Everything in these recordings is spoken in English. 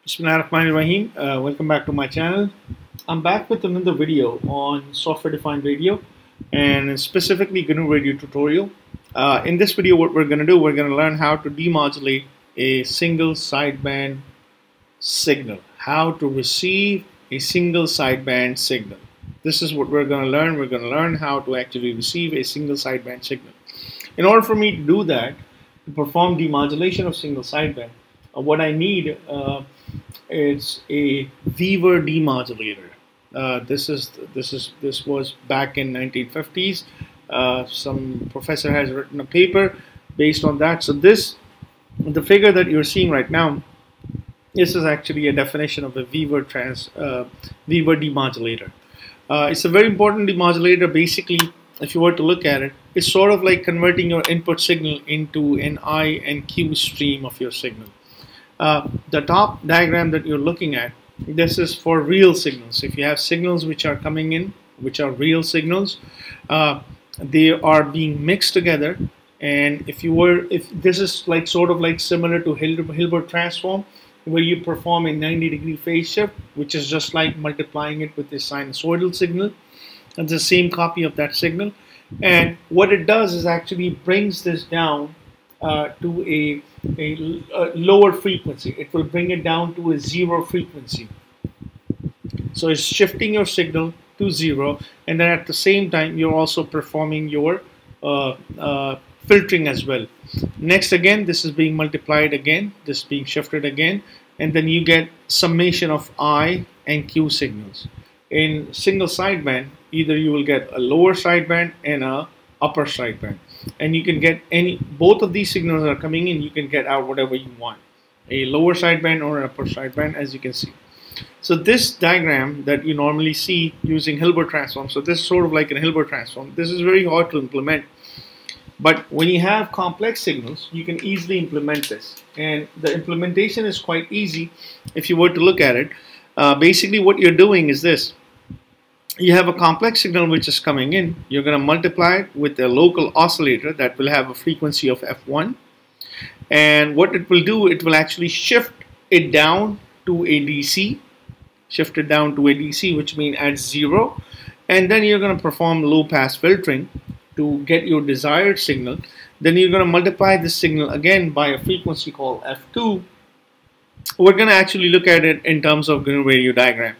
Bismillahirrahmanirrahim. Welcome back to my channel. I'm back with another video on software-defined radio and specifically GnuRadio tutorial. In this video, what we're going to do, we're going to learn how to demodulate a single sideband signal, how to receive a single sideband signal. This is what we're going to learn. We're going to learn how to actually receive a single sideband signal. In order for me to do that, to perform demodulation of single sideband, what I need is a Weaver demodulator. This was back in 1950s. Some professor has written a paper based on that. So the figure that you're seeing right now, this is actually a definition of a Weaver demodulator. It's a very important demodulator. Basically, if you were to look at it, it's sort of like converting your input signal into an I and Q stream of your signal. The top diagram that you're looking at, this is for real signals. If you have signals which are coming in, which are real signals, they are being mixed together. And if this is like sort of like similar to Hilbert transform, where you perform a 90-degree phase shift, which is just like multiplying it with a sinusoidal signal. It's the same copy of that signal. And what it does is actually brings this down to a lower frequency. It will bring it down to a zero frequency. So it's shifting your signal to zero, and then at the same time you're also performing your filtering as well. Next, again, this is being multiplied again, this is being shifted again, and then you get summation of I and Q signals. In single sideband, either you will get a lower sideband and a upper sideband, and you can get both of these signals are coming in, you can get out whatever you want, a lower sideband or an upper sideband, as you can see. So this diagram that you normally see using Hilbert transform, so this is sort of like a Hilbert transform. This is very hard to implement, but when you have complex signals, you can easily implement this, and the implementation is quite easy. If you were to look at it, basically what you're doing is this. You have a complex signal which is coming in. You're going to multiply it with a local oscillator that will have a frequency of F1. And what it will do, it will actually shift it down to a DC. Shift it down to a DC, which means at zero. And then you're going to perform low pass filtering to get your desired signal. Then you're going to multiply this signal again by a frequency called F2. We're going to actually look at it in terms of GnuRadio diagram.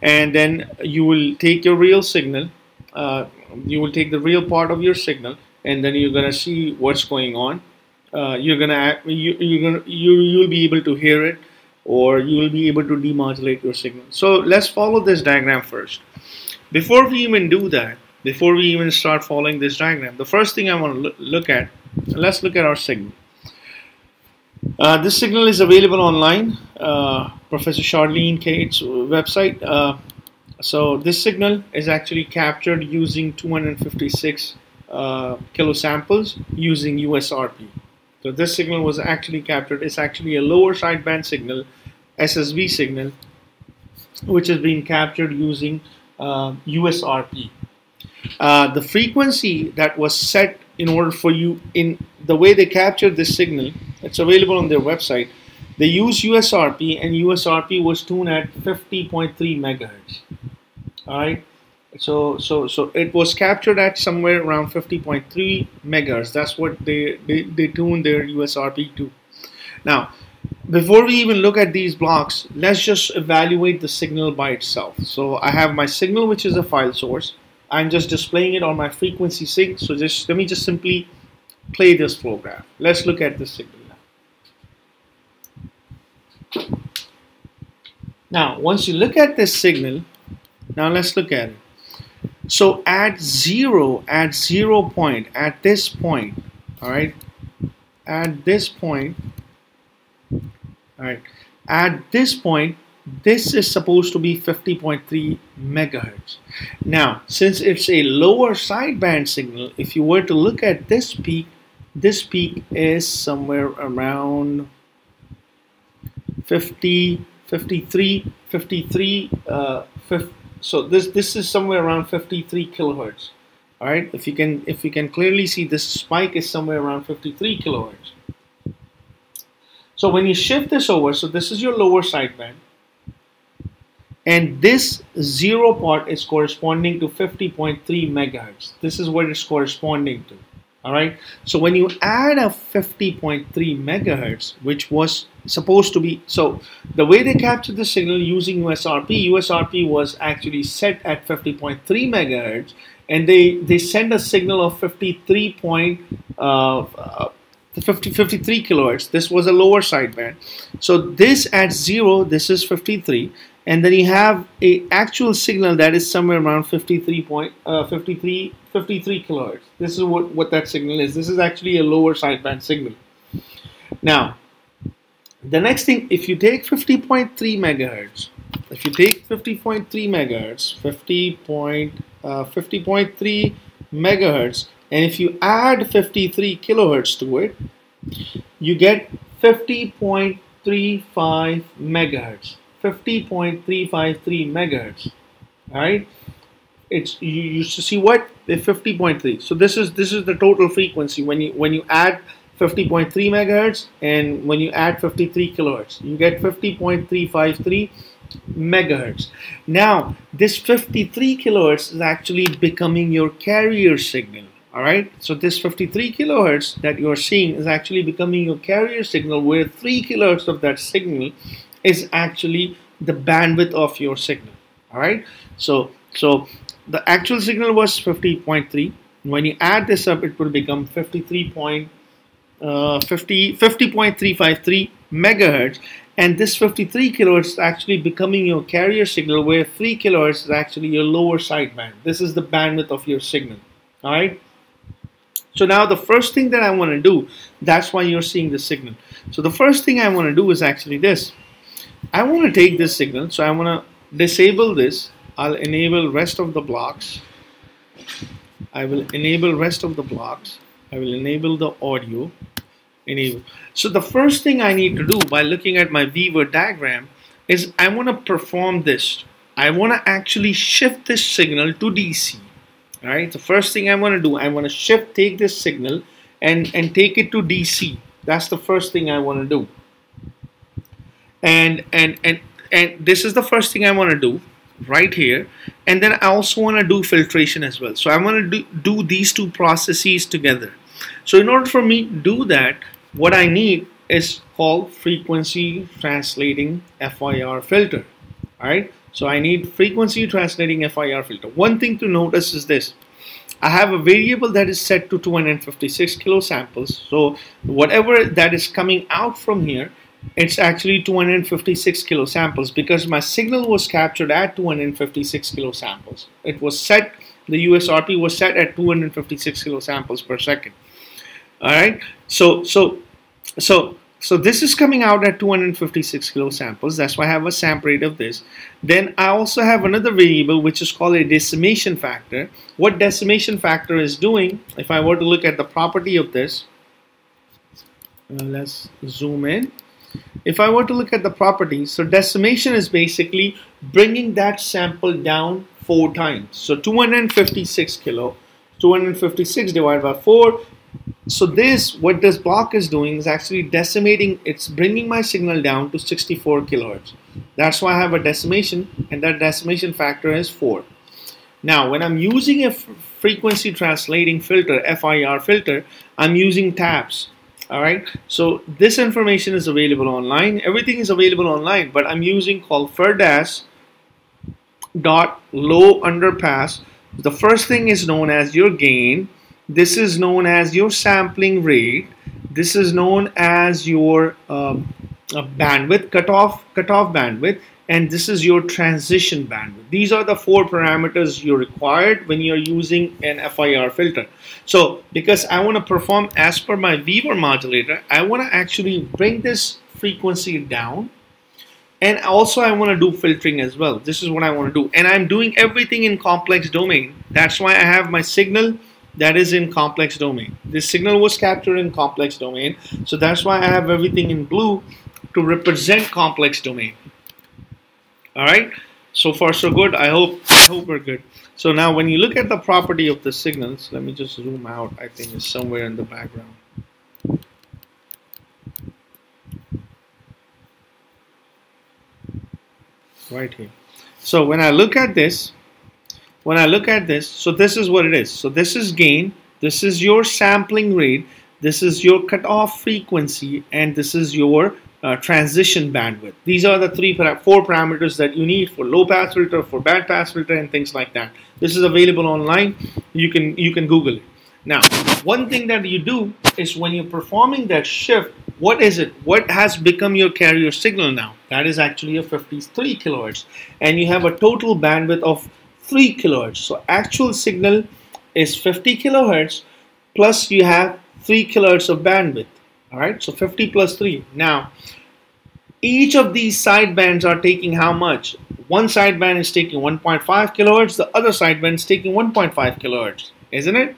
And then you will take your real signal, you will take the real part of your signal, and then you're gonna see what's going on. You'll be able to hear it, or you will be able to demodulate your signal. So let's follow this diagram first. Before we even do that, before we even start following this diagram, the first thing I want to look at, let's look at our signal. This signal is available online, Professor Charlene Kate's website. So this signal is actually captured using 256 kilosamples using USRP. So this signal was actually captured. It's actually a lower sideband signal, SSB signal, which is being captured using USRP. The frequency that was set in order for you, in the way they captured this signal, it's available on their website. They use USRP, and USRP was tuned at 50.3 megahertz. All right, so it was captured at somewhere around 50.3 megahertz. That's what they tuned their USRP to. Now, before we even look at these blocks, let's just evaluate the signal by itself. So I have my signal, which is a file source. I'm just displaying it on my frequency sync. So let me just simply play this flow graph. Let's look at this signal now. Now, once you look at this signal, now let's look at it. So at zero point, at this point, all right, at this point, all right, at this point, this is supposed to be 50.3 megahertz. Now, since it's a lower sideband signal, if you were to look at this peak is somewhere around 53. So this is somewhere around 53 kilohertz. All right, if you can clearly see, this spike is somewhere around 53 kilohertz. So when you shift this over, so this is your lower sideband, and this 0 part is corresponding to 50.3 megahertz. This is what it's corresponding to. All right. So when you add a 50.3 megahertz, which was supposed to be, so the way they captured the signal using USRP was actually set at 50.3 megahertz, and they send a signal of 53 kilohertz. This was a lower sideband. So this at 0, this is 53, and then you have a actual signal that is somewhere around 53 kilohertz. This is what that signal is. This is actually a lower sideband signal. Now, the next thing, if you take 50.3 megahertz, if you take 50.3 megahertz, 50.3 megahertz, and if you add 53 kilohertz to it, you get 50.35 megahertz. 50.353 megahertz. All right. It's, you used to see what, the 50.3. So this is the total frequency when you add 50.3 megahertz and when you add 53 kilohertz, you get 50.353 megahertz. Now this 53 kilohertz is actually becoming your carrier signal. All right. So this 53 kilohertz that you are seeing is actually becoming your carrier signal, where 3 kilohertz of that signal is actually the bandwidth of your signal. All right. So the actual signal was 50.3. When you add this up, it will become 50.353 megahertz, and this 53 kilohertz is actually becoming your carrier signal, where 3 kilohertz is actually your lower sideband. This is the bandwidth of your signal. All right. So now the first thing that I want to do, that's why you're seeing the signal. So the first thing I want to do is actually this. I want to take this signal, so I want to disable this. I'll enable rest of the blocks. I will enable rest of the blocks. I will enable the audio. Enable. So the first thing I need to do by looking at my Weaver diagram is I want to perform this. I want to actually shift this signal to DC. All right. The first thing I want to do, I want to take this signal and take it to DC. That's the first thing I want to do. And this is the first thing I want to do right here. And then I also want to do filtration as well. So I want to do these two processes together. So in order for me to do that, what I need is called frequency translating FIR filter. All right. So I need frequency translating FIR filter. One thing to notice is this. I have a variable that is set to 256 kilosamples. So whatever that is coming out from here, it's actually 256 kilosamples, because my signal was captured at 256 kilosamples. It was set, the USRP was set at 256 kilosamples per second. All right. So this is coming out at 256 kilosamples. That's why I have a sample rate of this. Then I also have another variable which is called a decimation factor. What decimation factor is doing, if I were to look at the property of this, let's zoom in. If I were to look at the properties, so decimation is basically bringing that sample down 4 times. So 256 divided by 4. So what this block is doing is actually decimating, it's bringing my signal down to 64 kilohertz. That's why I have a decimation, and that decimation factor is 4. Now, when I'm using a frequency translating filter, FIR filter, I'm using tabs. All right. So this information is available online. Everything is available online, but I'm using called FIR-low underpass. The first thing is known as your gain. This is known as your sampling rate. This is known as your bandwidth, cutoff bandwidth, and this is your transition bandwidth. These are the 4 parameters you're required when you're using an FIR filter. So because I want to perform as per my Weaver modulator, I want to actually bring this frequency down, and also I want to do filtering as well. This is what I want to do, and I'm doing everything in complex domain. That's why I have my signal that is in complex domain. This signal was captured in complex domain, so that's why I have everything in blue to represent complex domain. All right, so far so good. I hope we're good. So now when you look at the property of the signals, let me just zoom out. I think it's somewhere in the background. right here. So when I look at this, so this is what it is. So this is gain, this is your sampling rate, this is your cutoff frequency, and this is your transition bandwidth. These are the four parameters that you need for low pass filter, for band pass filter, and things like that. This is available online. You can Google it. Now, one thing that you do is when you're performing that shift, what is it? What has become your carrier signal now? That is actually a 53 kilohertz, and you have a total bandwidth of 3 kilohertz. So actual signal is 50 kilohertz plus you have 3 kilohertz of bandwidth. All right, so 50 plus 3. Now, each of these sidebands are taking how much? One sideband is taking 1.5 kilohertz, the other sideband is taking 1.5 kilohertz, isn't it?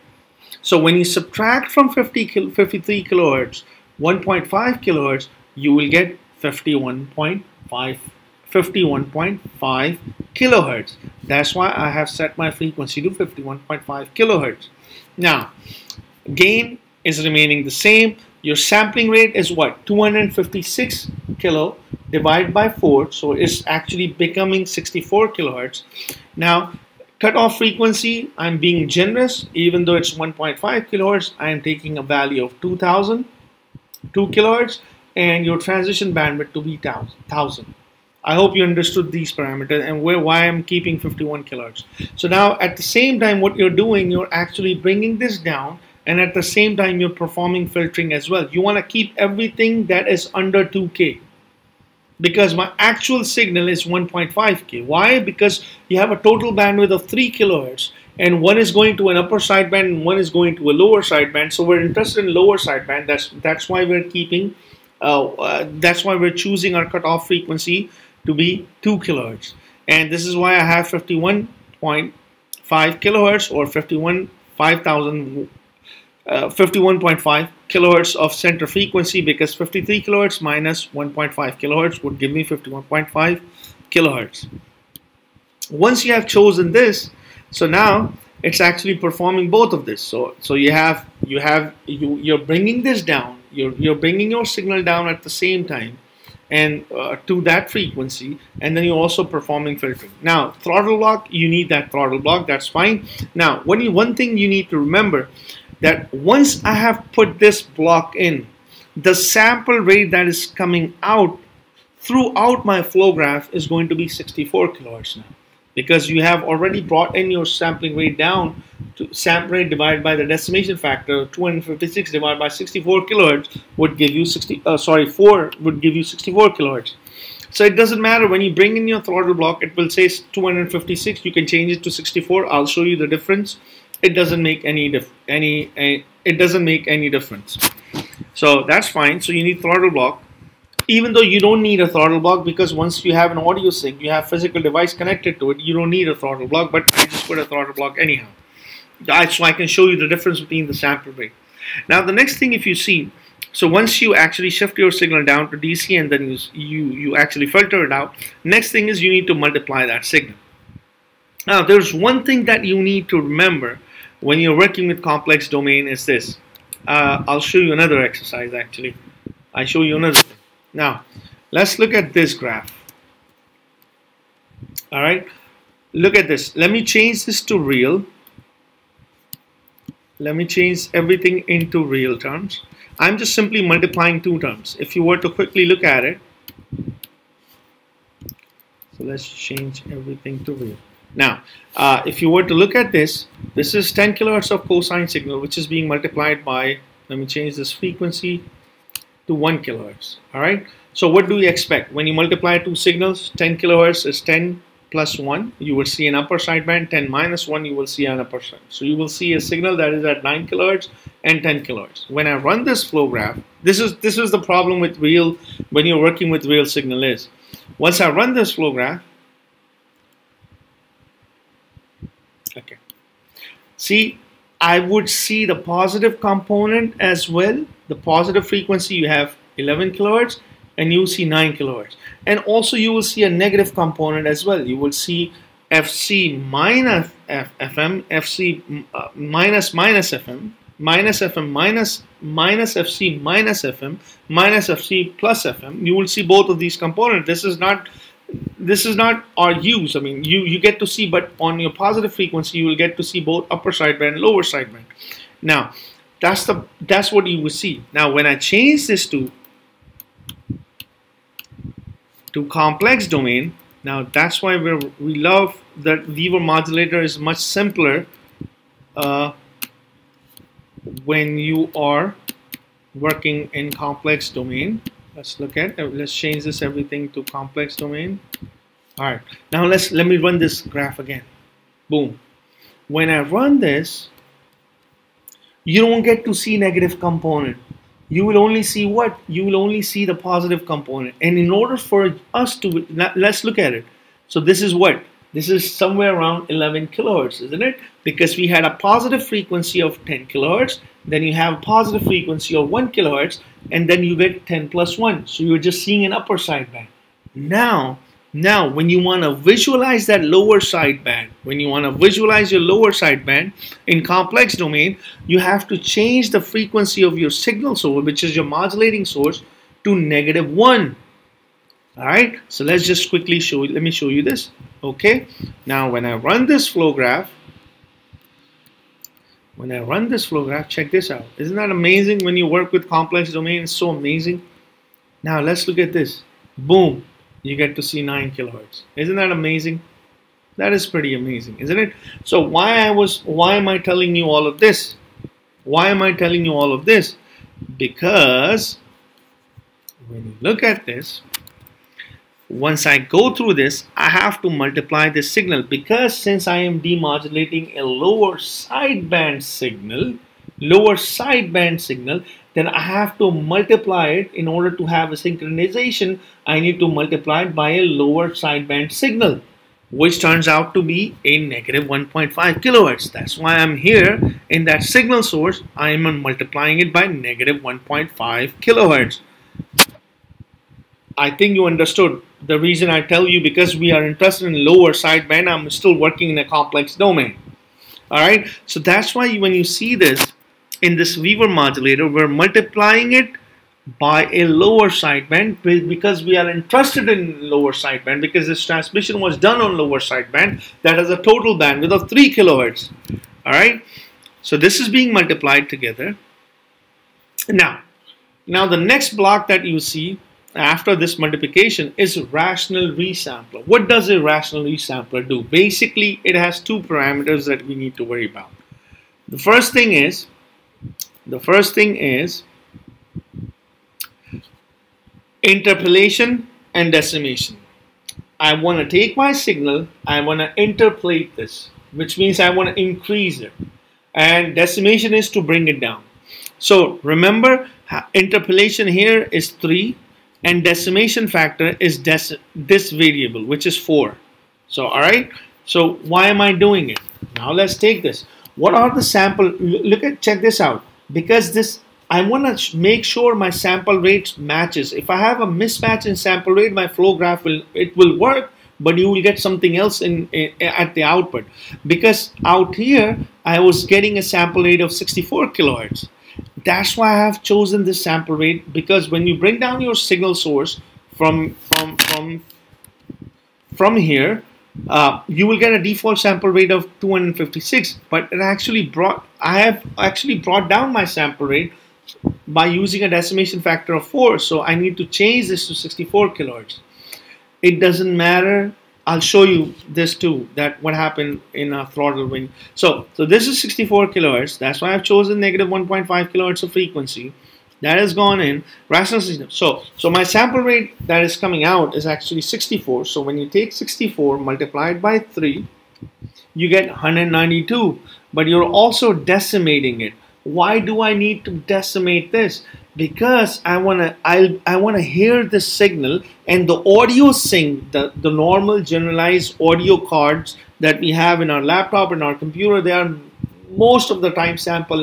So when you subtract from 53 kilohertz 1.5 kilohertz, you will get 51.5 kilohertz. That's why I have set my frequency to 51.5 kilohertz. Now, gain is remaining the same. Your sampling rate is what? 256 kilo divided by 4, so it's actually becoming 64 kilohertz. Now, cutoff frequency, I'm being generous. Even though it's 1.5 kilohertz, I am taking a value of 2 kilohertz, and your transition bandwidth to be 1000. I hope you understood these parameters and why I'm keeping 51 kilohertz. So now at the same time, what you're doing, you're actually bringing this down, and at the same time you're performing filtering as well. You want to keep everything that is under 2K, because my actual signal is 1.5K. Why? Because you have a total bandwidth of 3 kilohertz, and one is going to an upper sideband and one is going to a lower sideband. So we're interested in lower sideband. That's why we're keeping. That's why we're choosing our cutoff frequency to be 2 kilohertz. And this is why I have 51.5 kilohertz or 51.5 kilohertz of center frequency, because 53 kilohertz minus 1.5 kilohertz would give me 51.5 kilohertz. Once you have chosen this, so now it's actually performing both of this. So you're bringing this down, you're bringing your signal down at the same time, and to that frequency, and then you're also performing filtering. Now, throttle block, you need that throttle block, that's fine. Now, one thing you need to remember, that once I have put this block in, the sample rate that is coming out throughout my flow graph is going to be 64 kilohertz now, because you have already brought in your sampling rate down to sample rate divided by the decimation factor. 256 divided by 64 kilohertz would give you 4 would give you 64 kilohertz. So it doesn't matter when you bring in your throttle block, it will say 256. You can change it to 64. I'll show you the difference. It doesn't make any difference. So that's fine. So you need throttle block, even though you don't need a throttle block, because once you have an audio sync, you have physical device connected to it, you don't need a throttle block, but I just put a throttle block anyhow. So I can show you the difference between the sample rate. Now the next thing, if you see, so once you actually shift your signal down to DC and then you actually filter it out, next thing is you need to multiply that signal. Now there's one thing that you need to remember when you're working with complex domain is this. I'll show you another exercise actually. I show you another thing. Now let's look at this graph. All right, look at this. Let me change this to real. Let me change everything into real terms. I'm just simply multiplying two terms. If you were to quickly look at it, so let's change everything to real. Now, if you were to look at this, this is 10 kilohertz of cosine signal, which is being multiplied by, let me change this frequency to 1 kilohertz. All right. So what do we expect? When you multiply two signals, 10 kilohertz is 10 plus 1. You will see an upper sideband. 10 minus 1, you will see an upper side. So you will see a signal that is at 9 kilohertz and 10 kilohertz. When I run this flow graph, this is the problem with real, when you're working with real signal is, once I run this flow graph, okay, see, I would see the positive component as well. The positive frequency, you have 11 kilohertz and you see 9 kilohertz. And also you will see a negative component as well. You will see FC minus FM, FC minus FM, minus FM minus FC minus FM, minus FC plus FM. You will see both of these components. This is not this is not our use. I mean, you get to see, but on your positive frequency, you will get to see both upper sideband and lower sideband. Now, that's what you will see. Now, when I change this to complex domain, now that's why we love that Weaver modulator is much simpler when you are working in complex domain. Let's change this everything to complex domain. All right, now let me run this graph again. Boom. When I run this, you don't get to see negative component. You will only see what? You will only see the positive component. And in order for us to, let's look at it. So this is what? This is somewhere around 11 kilohertz, isn't it? Because we had a positive frequency of 10 kilohertz, then you have a positive frequency of 1 kilohertz, and then you get 10 plus 1. So you're just seeing an upper sideband. Now, when you want to visualize that lower sideband, when you want to visualize your lower sideband in complex domain, you have to change the frequency of your signal source, which is your modulating source, to -1. All right, so let's just quickly show you. Let me show you this. Okay, now when I run this flow graph, check this out. Isn't that amazing? When you work with complex domain, it's so amazing. Now let's look at this. Boom. You get to see 9 kilohertz. Isn't that amazing? That is pretty amazing, isn't it? So why am I telling you all of this? Why am I telling you all of this? Because when you look at this, once I go through this, I have to multiply this signal, because since I am demodulating a lower sideband signal, then I have to multiply it. In order to have a synchronization, I need to multiply it by a lower sideband signal, which turns out to be a -1.5 kilohertz. That's why I'm here in that signal source. I am multiplying it by -1.5 kilohertz. I think you understood the reason I tell you, because we are interested in lower sideband. I'm still working in a complex domain. All right, so that's why when you see this in this Weaver modulator, we're multiplying it by a lower sideband, because we are interested in lower sideband, because this transmission was done on lower sideband that has a total bandwidth of 3 kilohertz. All right, so this is being multiplied together. Now the next block that you see after this multiplication is rational resampler. What does a rational resampler do? Basically, it has two parameters that we need to worry about. The first thing is interpolation and decimation. I want to take my signal, I want to interpolate this, which means I want to increase it, and decimation is to bring it down. So remember, interpolation here is 3, and decimation factor is this variable, which is 4. So all right, so why am I doing it? Now let's take this. What are the sample? Check this out. Because this, I want to make sure my sample rate matches. If I have a mismatch in sample rate, my flow graph will work, but you will get something else at the output. Because out here I was getting a sample rate of 64 kilohertz. That's why I have chosen this sample rate, because when you bring down your signal source from here, you will get a default sample rate of 256, but I have actually brought down my sample rate by using a decimation factor of 4. So I need to change this to 64 kilohertz. It doesn't matter. I'll show you this too, that what happened in a throttle when. So this is 64 kilohertz. That's why I've chosen -1.5 kilohertz of frequency. That has gone in rational system. So my sample rate that is coming out is actually 64. So when you take 64 multiplied by 3, you get 192. But you're also decimating it. Why do I need to decimate this? Because I wanna hear the signal, and the audio sync, the normal generalized audio cards that we have in our laptop and our computer, they are most of the time sampling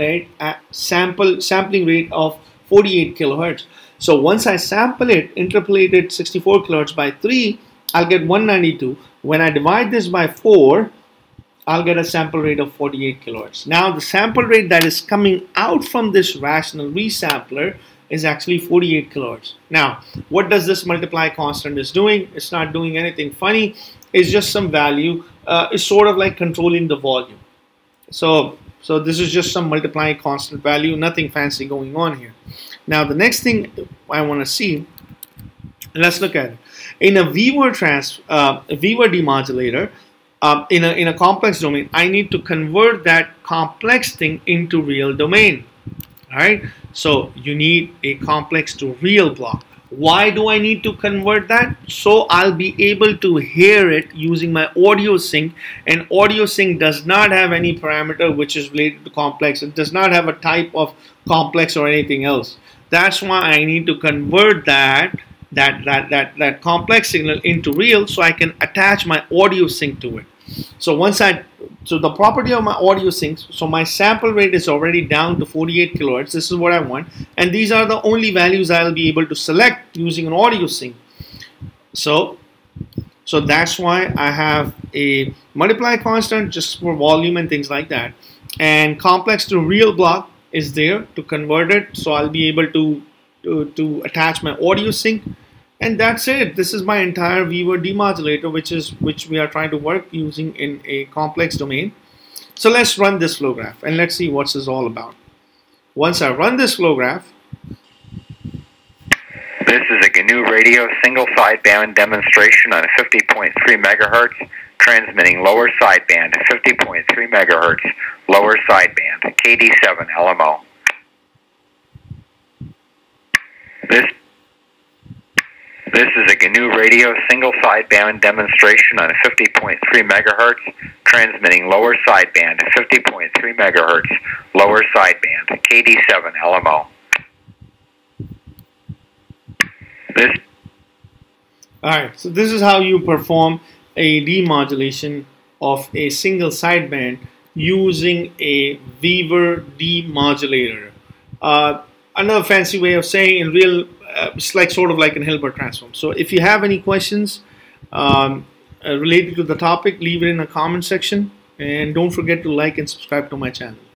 rate of 48 kilohertz. So once I sample it, interpolate it 64 kilohertz by 3, I'll get 192. When I divide this by 4, I'll get a sample rate of 48 kilohertz. Now the sample rate that is coming out from this rational resampler is actually 48 kilohertz. Now, what does this multiply constant is doing? It's not doing anything funny. It's just some value. It's sort of like controlling the volume. So this is just some multiplying constant value, nothing fancy going on here. Now the next thing I want to see, let's look at it. In a Weaver demodulator, in a complex domain, I need to convert that complex thing into real domain. All right, so you need a complex to real block. Why do I need to convert that? So I'll be able to hear it using my audio sync, and audio sync does not have any parameter which is related to complex. It does not have a type of complex or anything else. That's why I need to convert that complex signal into real so I can attach my audio sync to it. So the property of my audio sync, so my sample rate is already down to 48 kilohertz. This is what I want, and these are the only values I'll be able to select using an audio sync. So that's why I have a multiply constant just for volume and things like that, and complex to real block is there to convert it, so I'll be able to attach my audio sync. And that's it. This is my entire Weaver demodulator, which we are trying to work using in a complex domain. So let's run this flow graph and let's see what this is all about. Once I run this flow graph, this is a GnuRadio single sideband demonstration on 50.3 megahertz, transmitting lower sideband 50.3 megahertz, lower sideband KD7 LMO. This is a GnuRadio single sideband demonstration on 50.3 megahertz, transmitting lower sideband 50.3 megahertz, lower sideband KD7 LMO. Alright, so this is how you perform a demodulation of a single sideband using a Weaver demodulator. Another fancy way of saying in real, it's like sort of like an Hilbert transform. So if you have any questions related to the topic, leave it in the comment section, and don't forget to like and subscribe to my channel.